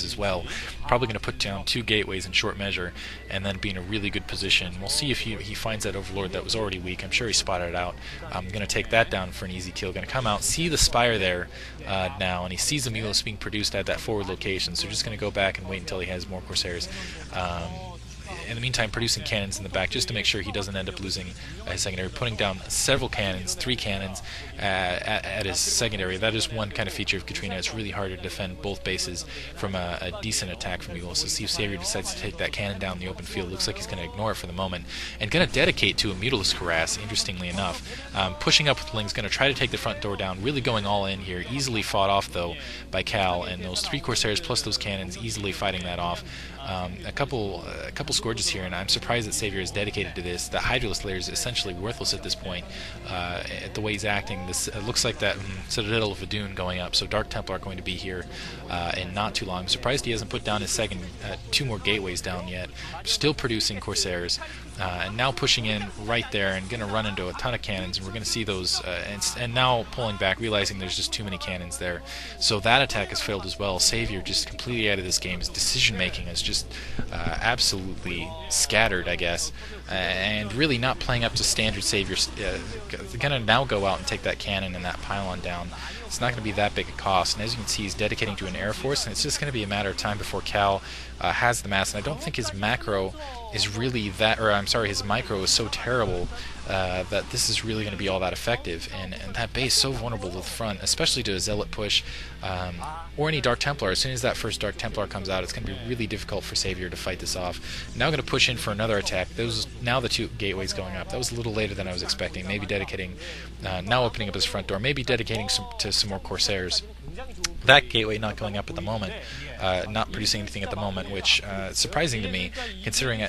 as well. Probably going to put down 2 gateways in short measure and then be in a really good position. We'll see if he finds that overlord that was already weak. I'm sure he spotted it out. I'm going to take that down for an easy kill. Going to come out, see the spire there now, and he sees the Mulus being produced at that forward location, so just going to go back and wait until he has more Corsairs. In the meantime, producing cannons in the back just to make sure he doesn't end up losing his secondary, putting down several cannons, 3 cannons at his secondary. That is one kind of feature of Katrina. It's really hard to defend both bases from a decent attack from Eagle. So see if Savior decides to take that cannon down in the open field. Looks like he's going to ignore it for the moment and going to dedicate to a Mutalisk harass, interestingly enough. Pushing up with Ling's going to try to take the front door down, really going all in here. Easily fought off, though, by Cal, and those 3 Corsairs plus those cannons easily fighting that off. A couple Scourges here, and I'm surprised that Savior is dedicated to this. The Hydralisk layer is essentially worthless at this point. The way he's acting, this looks like that Citadel of Adun going up, so Dark Templar are going to be here in not too long. I'm surprised he hasn't put down his second 2 more gateways down yet. Still producing Corsairs, and now pushing in right there and going to run into a ton of cannons, and we're going to see those, and now pulling back, realizing there's just too many cannons there. So that attack has failed as well. Savior just completely out of this game. His decision-making is just absolutely scattered, I guess, and really not playing up to standard Savior. Going to now go out and take that cannon and that pylon down. It's not going to be that big a cost, and as you can see, he's dedicating to an Air Force, and it's just going to be a matter of time before Cal has the mass, and I don't think his macro is really that, or I'm sorry, his micro is so terrible that this is really going to be all that effective, and that base so vulnerable to the front, especially to a Zealot push, or any Dark Templar. As soon as that first Dark Templar comes out, it's going to be really difficult for Savior to fight this off. Now going to push in for another attack. Now the 2 gateways going up. That was a little later than I was expecting. Maybe dedicating, now opening up his front door, maybe dedicating to some more Corsairs. That gateway not going up at the moment, not producing anything at the moment, which is surprising to me, considering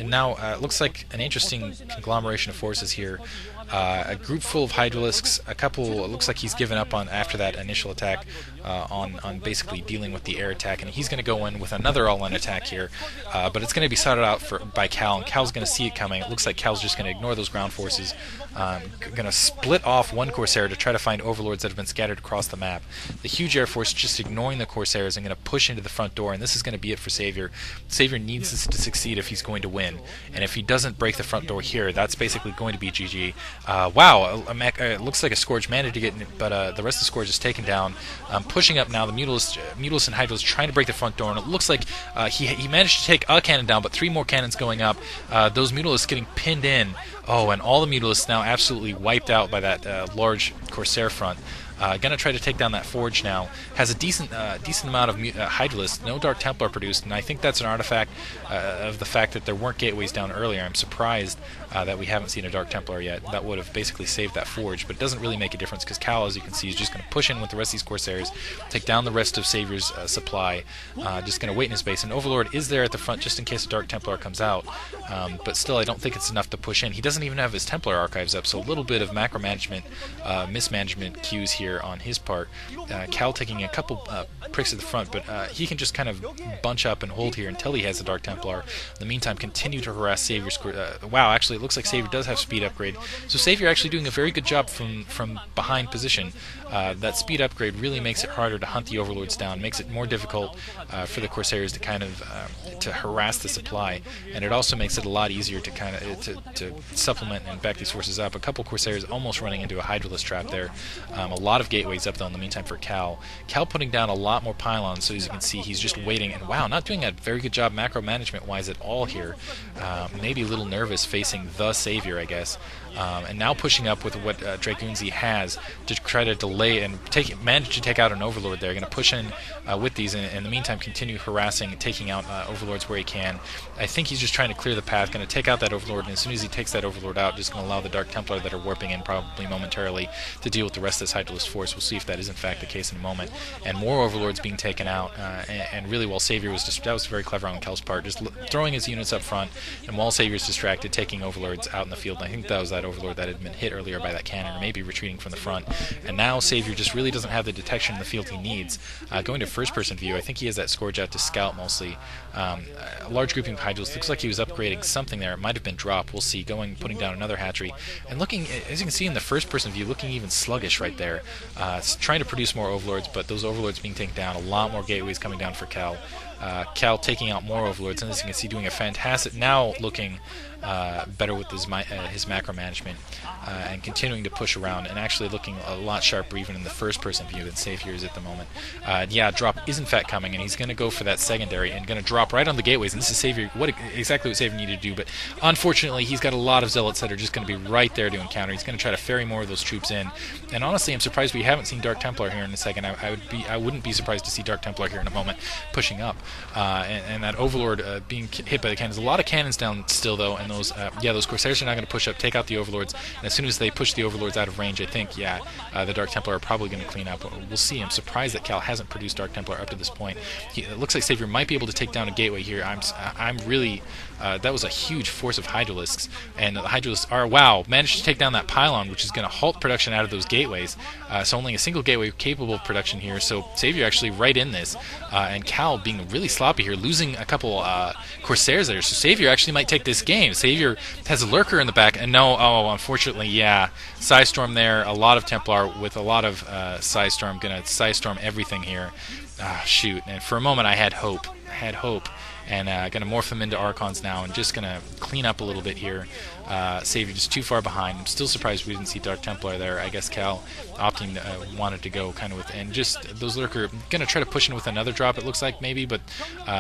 now it looks like an interesting conglomeration of forces here. A group full of Hydralisks, a couple, it looks like he's given up on after that initial attack on basically dealing with the air attack, and he's going to go in with another all-in attack here, but it's going to be sought out by Cal, and Cal's going to see it coming. It looks like Cal's just going to ignore those ground forces, going to split off one Corsair to try to find overlords that have been scattered across the map. The huge Air Force just ignoring the Corsairs and going to push into the front door, and this is going to be it for Savior. Savior needs this to succeed if he's going to win, and if he doesn't break the front door here, that's basically going to be GG. Wow, it looks like a Scourge managed to get in, but the rest of the Scourge is taken down. Pushing up now, the Mutalisk and Hydralisk trying to break the front door, and it looks like he managed to take a cannon down, but 3 more cannons going up. Those Mutalisks getting pinned in. Oh, and all the Mutalisks now absolutely wiped out by that large Corsair front. Gonna try to take down that forge now. Has a decent amount of Hydralisk, no Dark Templar produced, and I think that's an artifact of the fact that there weren't gateways down earlier. I'm surprised that we haven't seen a Dark Templar yet. That would have basically saved that forge, but it doesn't really make a difference because Cal, as you can see, is just going to push in with the rest of these Corsairs, take down the rest of Savior's supply, just going to wait in his base. And Overlord is there at the front just in case a Dark Templar comes out, but still I don't think it's enough to push in. He doesn't even have his Templar archives up, so a little bit of macro management, mismanagement cues here on his part. Cal taking a couple pricks at the front, but he can just kind of bunch up and hold here until he has the Dark Templar. In the meantime, continue to harass Savior's... wow, actually, it looks like Savior does have speed upgrade. So Savior actually doing a very good job from behind position. That speed upgrade really makes it harder to hunt the Overlords down, makes it more difficult for the Corsairs to kind of to harass the supply, and it also makes it a lot easier to kind of to supplement and back these forces up. A couple Corsairs almost running into a Hydralisk trap there. A lot of gateways up though in the meantime for Cal. Cal putting down a lot more pylons, so as you can see he's just waiting, and wow, not doing a very good job macro management wise at all here. Maybe a little nervous facing the Savior, I guess. And now pushing up with what Dragoonzi has to try to delay and manage to take out an Overlord there. Going to push in with these, and in the meantime continue harassing and taking out Overlords where he can. I think he's just trying to clear the path, going to take out that Overlord, and as soon as he takes that Overlord out, just going to allow the Dark Templar that are warping in probably momentarily to deal with the rest of this Hydralisk force. We'll see if that is in fact the case in a moment. And more Overlords being taken out, and really while Savior was that was very clever on Kel's part, just throwing his units up front, and while Savior's distracted, taking Overlords out in the field. And I think that was that Overlord that had been hit earlier by that cannon, or maybe retreating from the front. And now Savior just really doesn't have the detection in the field he needs. Going to first-person view, I think he has that Scourge out to scout mostly. A large grouping of Hydrals. Looks like he was upgrading dig something there. It might have been drop. We'll see. Putting down another hatchery, and looking, as you can see in the first-person view, looking even sluggish right there. Trying to produce more overlords, but those overlords being taken down. A lot more gateways coming down for Cal. Cal taking out more overlords, and as you can see, doing a fantastic. Now looking better with his macro management, and continuing to push around, and actually looking a lot sharper even in the first-person view than Savior is at the moment. Yeah, drop is in fact coming, and he's going to go for that secondary and going to drop right on the gateways. And this is Savior, exactly what Savior needed to do. But unfortunately, he's got a lot of zealots that are just going to be right there to encounter. He's going to try to ferry more of those troops in. And honestly, I'm surprised we haven't seen Dark Templar here in a second. I wouldn't be surprised to see Dark Templar here in a moment pushing up, and that Overlord being hit by the cannons. A lot of cannons down still though, and those Corsairs are not going to push up, take out the Overlords. And as soon as they push the Overlords out of range, I think the Dark Templar are probably going to clean up. We'll see. I'm surprised that Cal hasn't produced Dark Templar up to this point. It looks like Savior might be able to take down a gateway here. I'm really that was a huge force of Hydralisks, and the Hydralisks managed to take down that pylon, which is going to halt production out of those gateways. So only a single gateway capable of production here. So Savior actually right in this, and Cal being really sloppy here, losing a couple Corsairs there. So Savior actually might take this game. Savior has a Lurker in the back, and unfortunately, Psystorm there. A lot of Templar with a lot of Psystorm, gonna Psystorm everything here. Shoot! And for a moment, I had hope. And going to morph them into Archons now, and just going to clean up a little bit here. Savior just too far behind. I'm still surprised we didn't see Dark Templar there. I guess Cal opting wanted to go kind of with, and just those Lurker going to try to push in with another drop, it looks like maybe, but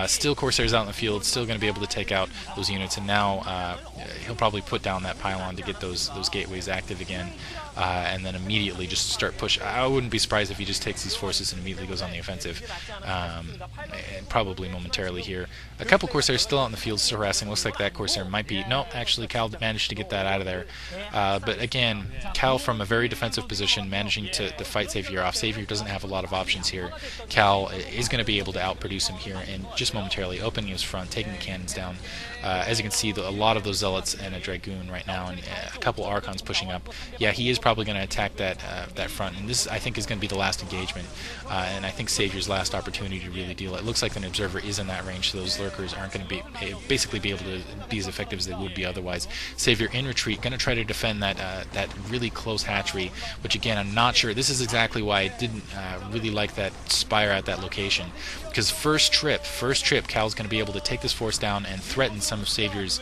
still Corsairs out in the field, still going to be able to take out those units, and now he'll probably put down that pylon to get those gateways active again, and then immediately just start push. I wouldn't be surprised if he just takes these forces and immediately goes on the offensive, and probably momentarily here. A couple Corsairs still out in the field, still harassing. Looks like that Corsair might be... No, actually, Cal managed to get that out of there. But again, Cal from a very defensive position, managing to fight Savior off. Savior doesn't have a lot of options here. Cal is going to be able to outproduce him here, and just momentarily opening his front, taking the cannons down. As you can see, a lot of those Zealots and a Dragoon right now, and a couple Archons pushing up. Yeah, he is probably going to attack that front, and this, I think, is going to be the last engagement. And I think Savior's last opportunity to really deal. It looks like an Observer is in that range, so those Lurkers aren't going to basically be able to be as effective as they would be otherwise. Savior in retreat, going to try to defend that really close hatchery, which again, I'm not sure. This is exactly why I didn't really like that Spire at that location, because first trip, Cal's going to be able to take this force down and threaten some of Savior's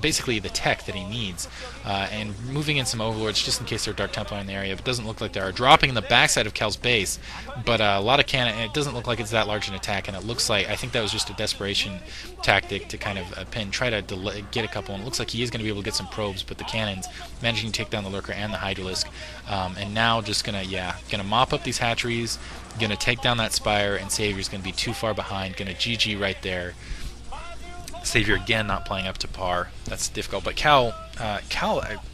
basically the tech that he needs, and moving in some Overlords just in case there are Dark Templar in the area. But it doesn't look like there are. Dropping in the backside of Cal's base, but a lot of cannon, and it doesn't look like it's that large an attack, and it looks like, I think that was just a desperation tactic to kind of try to get a couple, and it looks like he is going to be able to get some probes, but the cannons managing to take down the Lurker and the Hydralisk, and now just gonna mop up these hatcheries, gonna take down that Spire, and Savior's gonna be too far behind, gonna GG right there. Savior again not playing up to par. That's difficult. But Cal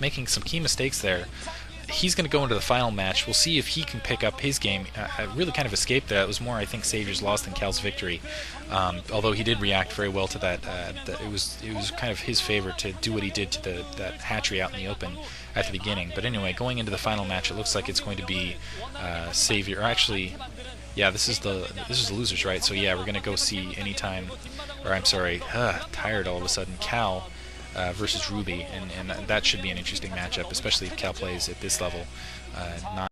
making some key mistakes there. He's going to go into the final match. We'll see if he can pick up his game. Really kind of escaped that. It was more, I think, Savior's loss than Cal's victory. Although he did react very well to that. It was kind of his favor to do what he did to that hatchery out in the open at the beginning. But anyway, going into the final match, it looks like it's going to be Savior. Or actually, yeah, this is the losers, right? So yeah, we're going to go see anytime. Or I'm sorry, tired all of a sudden. Cal versus Ruby, and that should be an interesting matchup, especially if Cal plays at this level. Not